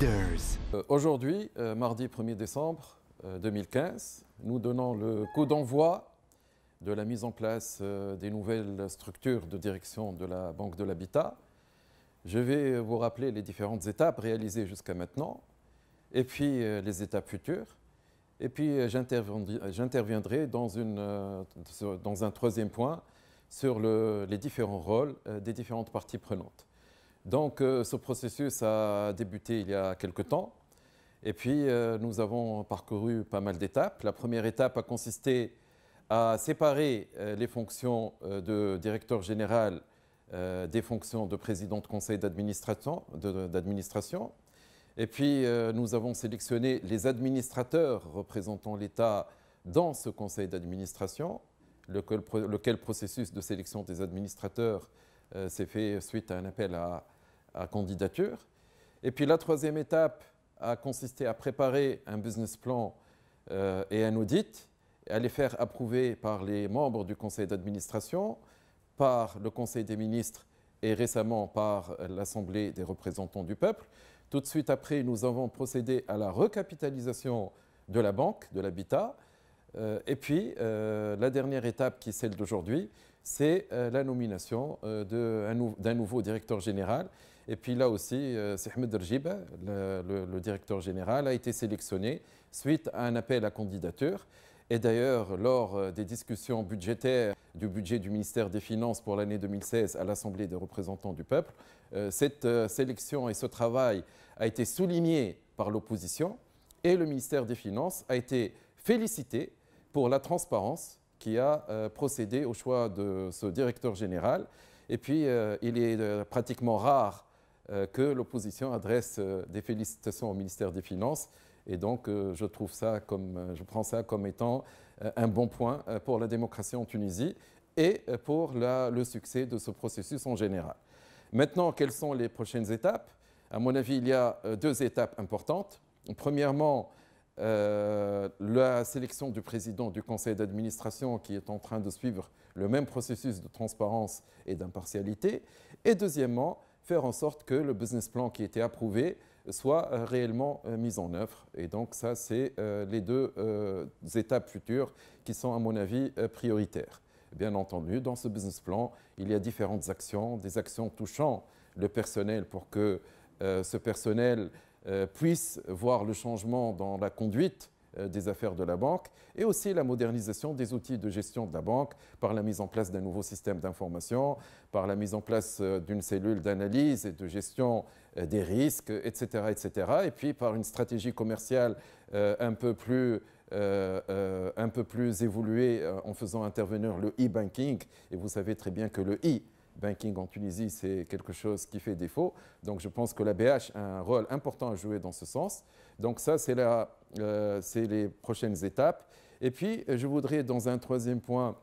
Leaders. Aujourd'hui, mardi 1er décembre 2015, nous donnons le coup d'envoi de la mise en place des nouvelles structures de direction de la Banque de l'Habitat. Je vais vous rappeler les différentes étapes réalisées jusqu'à maintenant, et puis les étapes futures. Et puis j'interviendrai dans un troisième point sur les différents rôles des différentes parties prenantes. Donc ce processus a débuté il y a quelque temps, et puis nous avons parcouru pas mal d'étapes. La première étape a consisté à séparer les fonctions de directeur général des fonctions de président de conseil d'administration. Et puis nous avons sélectionné les administrateurs représentant l'État dans ce conseil d'administration, lequel processus de sélection des administrateurs s'est fait suite à un appel à candidature. Et puis la troisième étape a consisté à préparer un business plan et un audit, à les faire approuver par les membres du conseil d'administration, par le conseil des ministres et récemment par l'Assemblée des représentants du peuple. Tout de suite après, nous avons procédé à la recapitalisation de la Banque de l'Habitat. Et puis, la dernière étape, qui est celle d'aujourd'hui, c'est la nomination d'un nouveau directeur général. Et puis là aussi, Ahmed Rjib, le directeur général, a été sélectionné suite à un appel à candidature. Et d'ailleurs, lors des discussions budgétaires du budget du ministère des Finances pour l'année 2016 à l'Assemblée des représentants du peuple, cette sélection et ce travail a été souligné par l'opposition et le ministère des Finances a été félicité pour la transparence qui a procédé au choix de ce directeur général. Et puis, il est pratiquement rare que l'opposition adresse des félicitations au ministère des Finances. Et donc, je prends ça comme étant un bon point pour la démocratie en Tunisie et pour le succès de ce processus en général. Maintenant, quelles sont les prochaines étapes? À mon avis, il y a deux étapes importantes. Premièrement, la sélection du président du conseil d'administration qui est en train de suivre le même processus de transparence et d'impartialité. Et deuxièmement, faire en sorte que le business plan qui a été approuvé soit réellement mis en œuvre. Et donc ça, c'est les deux étapes futures qui sont, à mon avis, prioritaires. Bien entendu, dans ce business plan, il y a différentes actions, des actions touchant le personnel pour que ce personnel puisse voir le changement dans la conduite des affaires de la banque et aussi la modernisation des outils de gestion de la banque par la mise en place d'un nouveau système d'information, par la mise en place d'une cellule d'analyse et de gestion des risques, etc., etc. Et puis par une stratégie commerciale un peu plus évoluée en faisant intervenir le e-banking. Et vous savez très bien que le e-banking en Tunisie, c'est quelque chose qui fait défaut. Donc je pense que la BH a un rôle important à jouer dans ce sens. Donc ça, c'est les prochaines étapes. Et puis, je voudrais, dans un troisième point,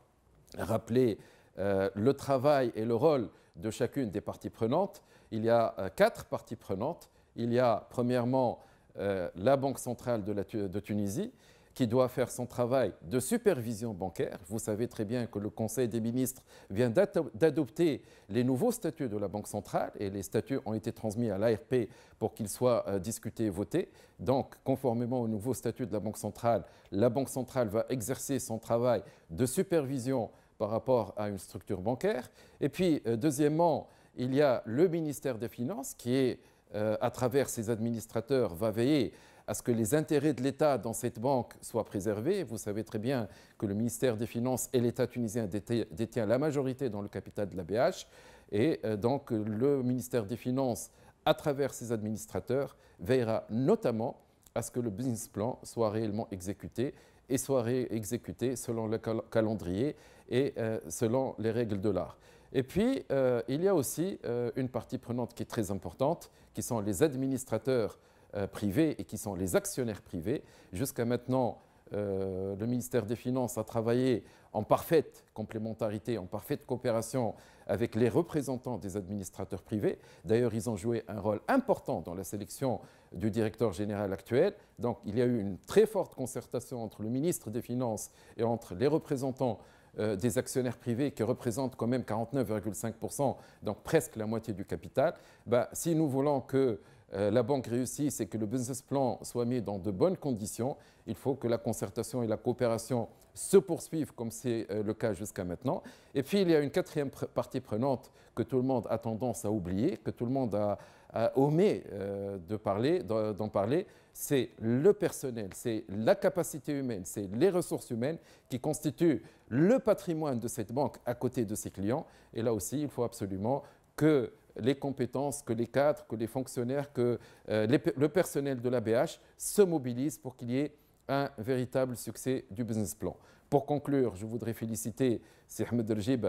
rappeler le travail et le rôle de chacune des parties prenantes. Il y a 4 parties prenantes. Il y a, premièrement, la Banque centrale de Tunisie, qui doit faire son travail de supervision bancaire. Vous savez très bien que le Conseil des ministres vient d'adopter les nouveaux statuts de la Banque centrale et les statuts ont été transmis à l'ARP pour qu'ils soient discutés et votés. Donc, conformément aux nouveaux statuts de la Banque centrale va exercer son travail de supervision par rapport à une structure bancaire. Et puis, deuxièmement, il y a le ministère des Finances qui à travers ses administrateurs, va veiller à ce que les intérêts de l'État dans cette banque soient préservés. Vous savez très bien que le ministère des Finances et l'État tunisien détient la majorité dans le capital de la BH. Et donc le ministère des Finances, à travers ses administrateurs, veillera notamment à ce que le business plan soit réellement exécuté et soit exécuté selon le calendrier et selon les règles de l'art. Et puis, il y a aussi une partie prenante qui est très importante, qui sont les administrateurs privés et qui sont les actionnaires privés. Jusqu'à maintenant, le ministère des Finances a travaillé en parfaite complémentarité, en parfaite coopération avec les représentants des administrateurs privés. D'ailleurs, ils ont joué un rôle important dans la sélection du directeur général actuel. Donc, il y a eu une très forte concertation entre le ministre des Finances et entre les représentants des actionnaires privés qui représentent quand même 49,5%, donc presque la moitié du capital. Si nous voulons que la banque réussisse et que le business plan soit mis dans de bonnes conditions, il faut que la concertation et la coopération se poursuivent comme c'est le cas jusqu'à maintenant. Et puis il y a une quatrième partie prenante que tout le monde a tendance à oublier, que tout le monde a omis d'en parler, c'est le personnel, c'est la capacité humaine, c'est les ressources humaines qui constituent le patrimoine de cette banque à côté de ses clients. Et là aussi, il faut absolument que les compétences, que les cadres, que les fonctionnaires, que le personnel de l'ABH se mobilisent pour qu'il y ait un véritable succès du business plan. Pour conclure, je voudrais féliciter Si Ahmed Rjib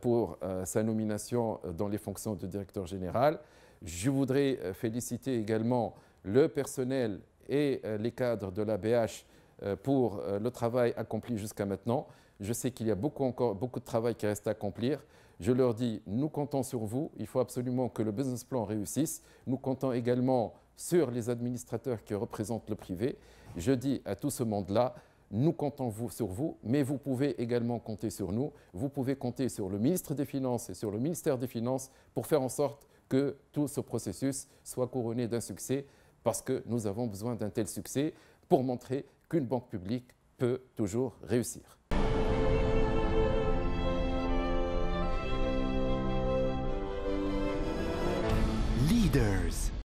pour sa nomination dans les fonctions de directeur général. Je voudrais féliciter également le personnel et les cadres de l'ABH pour le travail accompli jusqu'à maintenant. Je sais qu'il y a encore beaucoup de travail qui reste à accomplir. Je leur dis, nous comptons sur vous. Il faut absolument que le business plan réussisse. Nous comptons également sur les administrateurs qui représentent le privé. Je dis à tout ce monde-là, nous comptons sur vous, mais vous pouvez également compter sur nous. Vous pouvez compter sur le ministre des Finances et sur le ministère des Finances pour faire en sorte que tout ce processus soit couronné d'un succès, parce que nous avons besoin d'un tel succès pour montrer qu'une banque publique peut toujours réussir. Leaders.